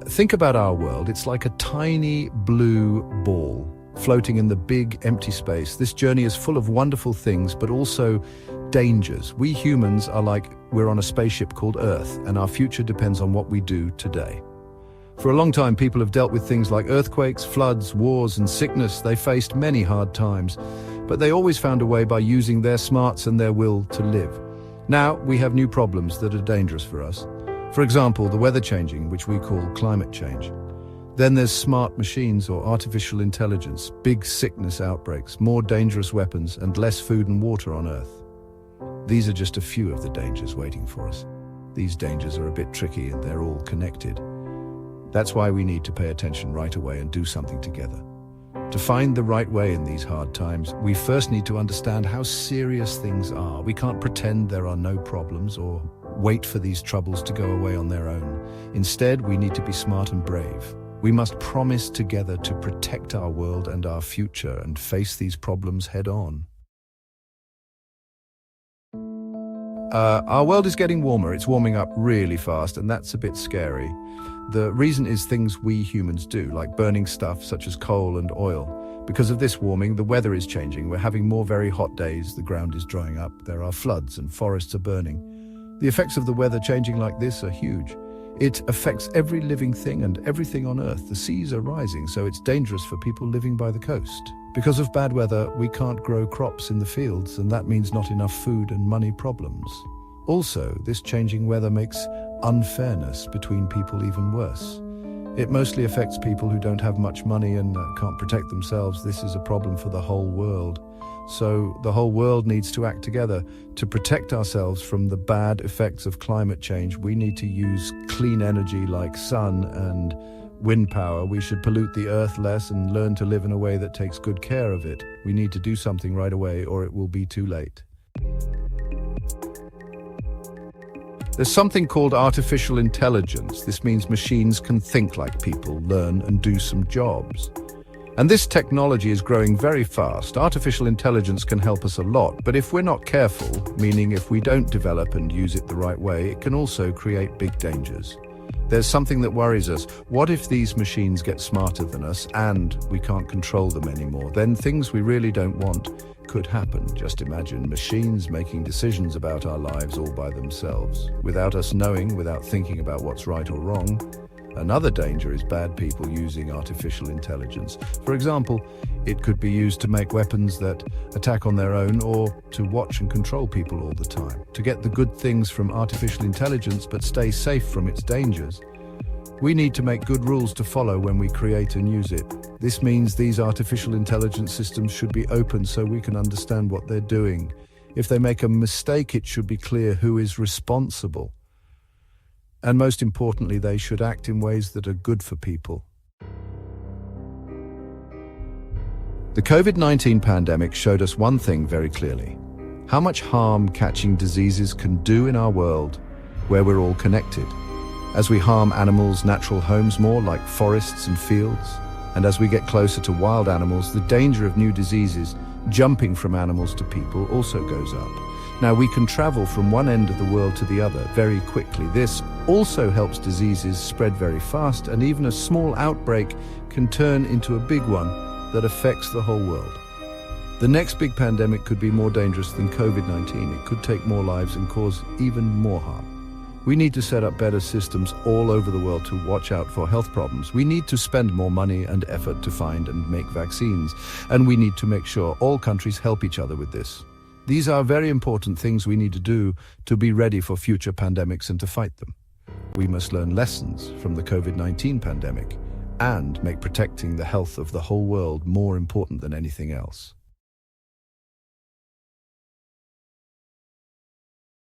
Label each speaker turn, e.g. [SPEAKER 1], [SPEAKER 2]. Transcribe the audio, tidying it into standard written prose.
[SPEAKER 1] Think about our world. It's like a tiny blue ball floating in the big empty space. This journey is full of wonderful things, but also dangers. We humans are like we're on a spaceship called Earth, and our future depends on what we do today. For a long time, people have dealt with things like earthquakes, floods, wars, and sickness. They faced many hard times, but they always found a way by using their smarts and their will to live. Now, we have new problems that are dangerous for us. For example, the weather changing, which we call climate change. Then there's smart machines or artificial intelligence, big sickness outbreaks, more dangerous weapons, and less food and water on Earth. These are just a few of the dangers waiting for us. These dangers are a bit tricky and they're all connected. That's why we need to pay attention right away and do something together. To find the right way in these hard times, we first need to understand how serious things are. We can't pretend there are no problems or wait for these troubles to go away on their own. Instead, we need to be smart and brave. We must promise together to protect our world and our future and face these problems head on. Our world is getting warmer. It's warming up really fast, and that's a bit scary. The reason is things we humans do, like burning stuff such as coal and oil. Because of this warming, the weather is changing. We're having more very hot days, the ground is drying up, there are floods and forests are burning. The effects of the weather changing like this are huge. It affects every living thing and everything on Earth. The seas are rising, so it's dangerous for people living by the coast. Because of bad weather, we can't grow crops in the fields, and that means not enough food and money problems. Also, this changing weather makes unfairness between people even worse. It mostly affects people who don't have much money and can't protect themselves. This is a problem for the whole world. So the whole world needs to act together. To protect ourselves from the bad effects of climate change, we need to use clean energy like sun and wind power. We should pollute the earth less and learn to live in a way that takes good care of it. We need to do something right away or it will be too late. There's something called artificial intelligence. This means machines can think like people, learn and do some jobs. And this technology is growing very fast. Artificial intelligence can help us a lot, but if we're not careful, meaning if we don't develop and use it the right way, it can also create big dangers. There's something that worries us. What if these machines get smarter than us and we can't control them anymore? Then things we really don't want could happen. Just imagine machines making decisions about our lives all by themselves, without us knowing, without thinking about what's right or wrong. Another danger is bad people using artificial intelligence. For example, it could be used to make weapons that attack on their own or to watch and control people all the time. To get the good things from artificial intelligence but stay safe from its dangers, we need to make good rules to follow when we create and use it. This means these artificial intelligence systems should be open so we can understand what they're doing. If they make a mistake, it should be clear who is responsible. And most importantly, they should act in ways that are good for people. The COVID-19 pandemic showed us one thing very clearly: how much harm catching diseases can do in our world where we're all connected. As we harm animals' natural homes more, like forests and fields, and as we get closer to wild animals, the danger of new diseases jumping from animals to people also goes up. Now, we can travel from one end of the world to the other very quickly. This also helps diseases spread very fast, and even a small outbreak can turn into a big one that affects the whole world. The next big pandemic could be more dangerous than COVID-19. It could take more lives and cause even more harm. We need to set up better systems all over the world to watch out for health problems. We need to spend more money and effort to find and make vaccines, and we need to make sure all countries help each other with this. These are very important things we need to do to be ready for future pandemics and to fight them. We must learn lessons from the COVID-19 pandemic and make protecting the health of the whole world more important than anything else.